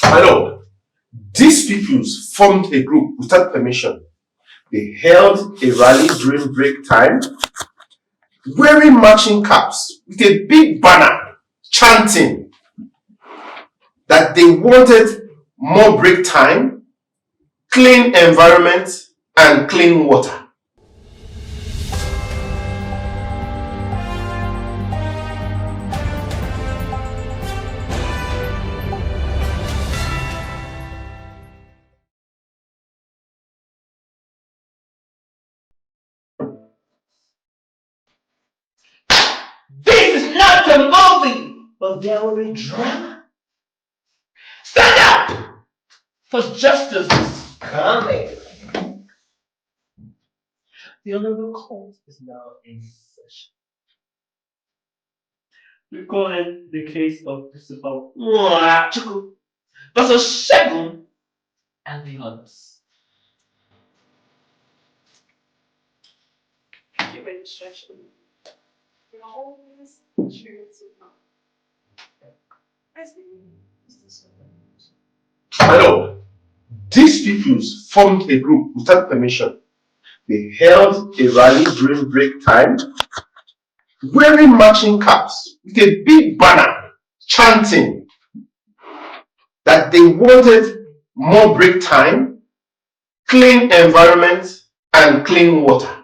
My lord, these pupils formed a group without permission. They held a rally during break time, wearing matching caps with a big banner chanting that they wanted more break time, clean environment, and clean water. This is not a movie, but there will be drama. Stand up! For justice is coming. The Honorable Court is now in session. We call in the case of Christopher Chuku versus Shegun and the others. Give instruction. We are always true to now. My lord, these pupils formed a group without permission. They held a rally during break time, wearing matching caps with a big banner chanting that they wanted more break time, clean environment, and clean water.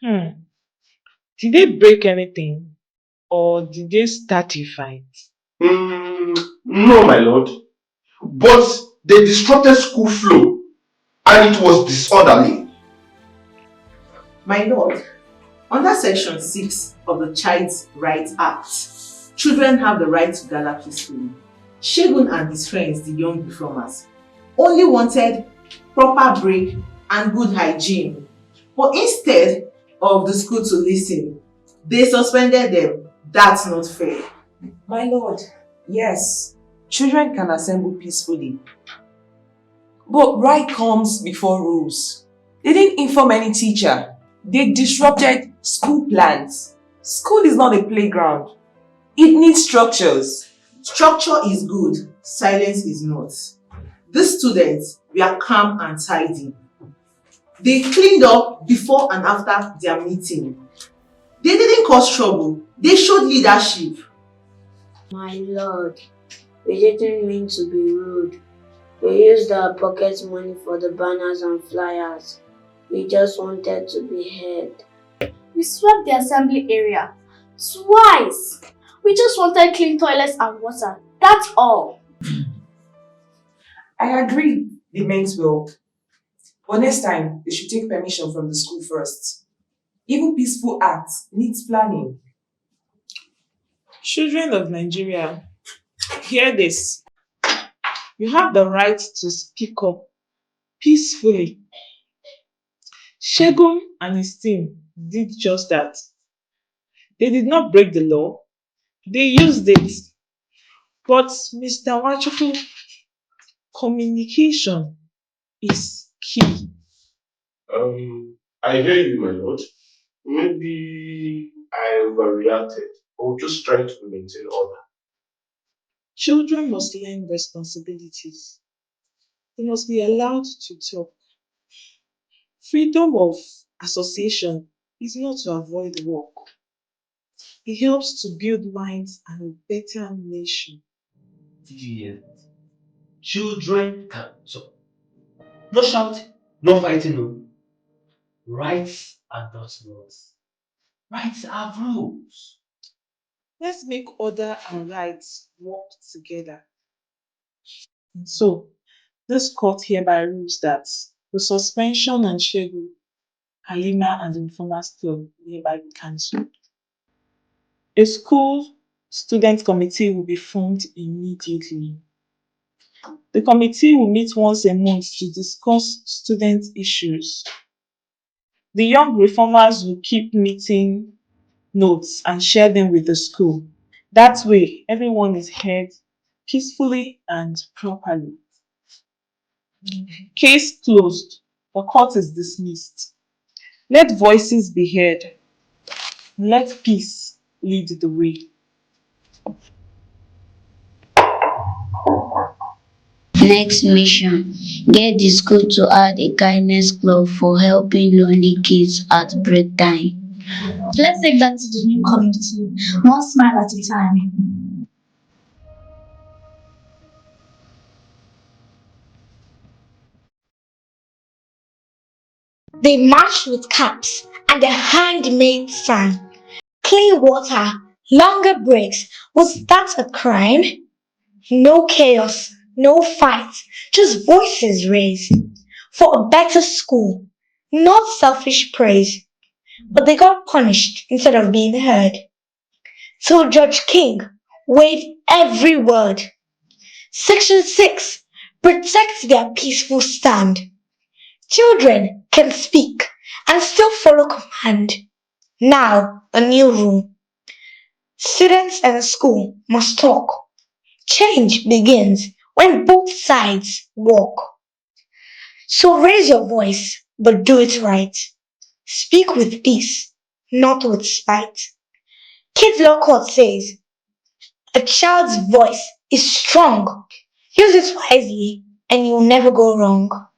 Did they break anything? Or did they start a fight? No, my lord. But they disrupted school flow and it was disorderly. My lord, under Section 6 of the Child's Rights Act, children have the right to gather peacefully. Shegun and his friends, the young reformers, only wanted proper break and good hygiene. But instead of the school to listen, they suspended them. That's not fair. My lord, yes, children can assemble peacefully. But right comes before rules. They didn't inform any teacher. They disrupted school plans. School is not a playground. It needs structures. Structure is good, silence is not. These students were calm and tidy. They cleaned up before and after their meeting. They didn't cause trouble, they showed leadership. My lord, we didn't mean to be rude. We used our pocket money for the banners and flyers. We just wanted to be heard. We swept the assembly area twice. We just wanted clean toilets and water. That's all. I agree they meant well. But next time, they should take permission from the school first. Even peaceful acts needs planning. Children of Nigeria, hear this. You have the right to speak up peacefully. Shegun and his team did just that. They did not break the law. They used it. But Mr. Wachuku, communication is key. I hear you, my lord. Maybe I overreacted or just trying to maintain order. Children must learn responsibilities. They must be allowed to talk. Freedom of association is not to avoid work. It helps to build minds and a better nation. Did you hear that? Children can talk. No shouting, no fighting, no. Rights are not laws. Rights are rules. Let's make order and rights work together. So, this court hereby rules that the suspension and schedule Halima and the Informers Club will hereby be cancelled. A school student committee will be formed immediately. The committee will meet once a month to discuss student issues. The young reformers will keep meeting notes and share them with the school. That way, everyone is heard peacefully and properly. Case closed. The court is dismissed. Let voices be heard. Let peace lead the way. Next mission. Get the school to add a kindness club for helping lonely kids at break time. Let's take that to the new community, one smile at a time. They marched with caps and a handmade fan. Clean water, longer breaks. Was that a crime? No chaos, no fight, just voices raised. For a better school, not selfish praise. But they got punished instead of being heard. So Judge King weighed every word. Section 6 protects their peaceful stand. Children can speak and still follow command. Now, a new rule. Students and the school must talk. Change begins when both sides walk. So raise your voice, but do it right. Speak with peace, not with spite. Kids Law Court says a child's voice is strong. Use it wisely and you'll never go wrong.